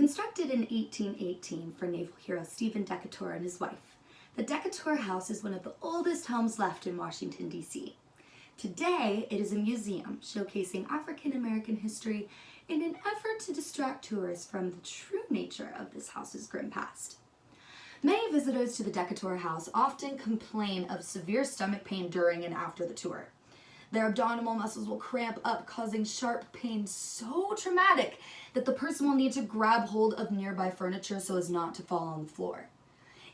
Constructed in 1818 for naval hero Stephen Decatur and his wife, the Decatur House is one of the oldest homes left in Washington, D.C. Today, it is a museum showcasing African American history in an effort to distract tourists from the true nature of this house's grim past. Many visitors to the Decatur House often complain of severe stomach pain during and after the tour. Their abdominal muscles will cramp up, causing sharp pain so traumatic that the person will need to grab hold of nearby furniture so as not to fall on the floor.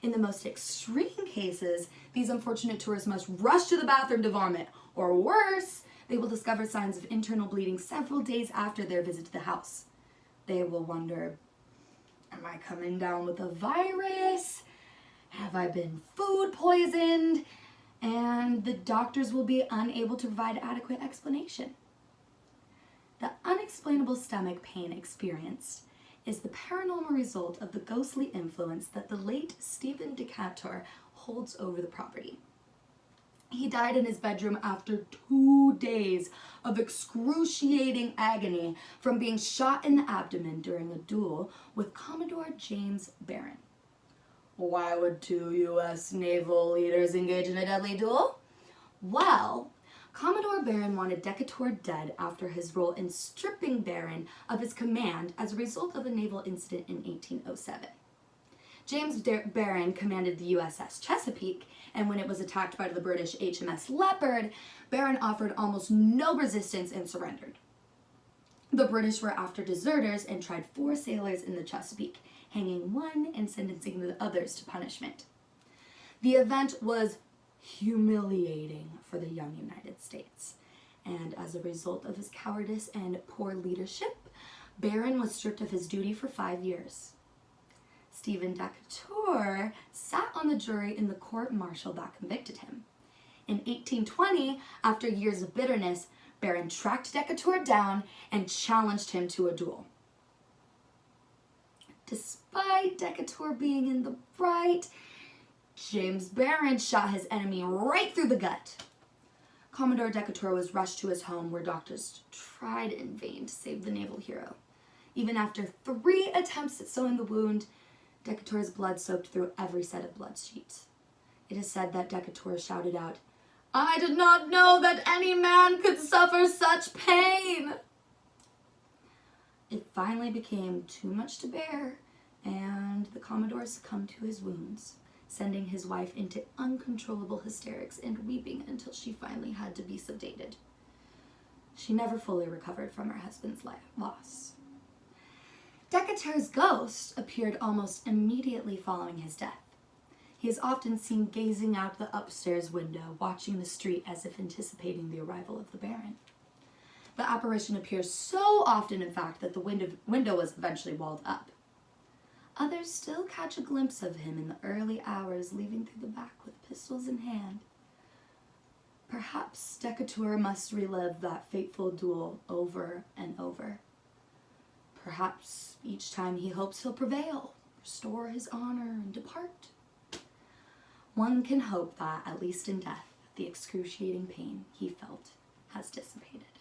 In the most extreme cases, these unfortunate tourists must rush to the bathroom to vomit, or worse, they will discover signs of internal bleeding several days after their visit to the house. They will wonder, am I coming down with a virus? Have I been food poisoned? And the doctors will be unable to provide adequate explanation. The unexplainable stomach pain experienced is the paranormal result of the ghostly influence that the late Stephen Decatur holds over the property. He died in his bedroom after 2 days of excruciating agony from being shot in the abdomen during a duel with Commodore James Barron. Why would 2 U.S. naval leaders engage in a deadly duel? Well, Commodore Barron wanted Decatur dead after his role in stripping Barron of his command as a result of a naval incident in 1807. James Barron commanded the USS Chesapeake, and when it was attacked by the British HMS Leopard, Barron offered almost no resistance and surrendered. The British were after deserters and tried 4 sailors in the Chesapeake, hanging one and sentencing the others to punishment. The event was humiliating for the young United States, and as a result of his cowardice and poor leadership, Barron was stripped of his duty for 5 years. Stephen Decatur sat on the jury in the court-martial that convicted him. In 1820, after years of bitterness, Barron tracked Decatur down and challenged him to a duel. Despite Decatur being in the right, James Barron shot his enemy right through the gut. Commodore Decatur was rushed to his home where doctors tried in vain to save the naval hero. Even after 3 attempts at sewing the wound, Decatur's blood soaked through every set of blood sheets. It is said that Decatur shouted out, "I did not know that any man could suffer such pain!" It finally became too much to bear, and the Commodore succumbed to his wounds, sending his wife into uncontrollable hysterics and weeping until she finally had to be sedated. She never fully recovered from her husband's loss. Decatur's ghost appeared almost immediately following his death. He is often seen gazing out the upstairs window, watching the street as if anticipating the arrival of the Baron. The apparition appears so often, in fact, that the window was eventually walled up. Others still catch a glimpse of him in the early hours, leaving through the back with pistols in hand. Perhaps Decatur must relive that fateful duel over and over. Perhaps each time he hopes he'll prevail, restore his honor, and depart. One can hope that, at least in death, the excruciating pain he felt has dissipated.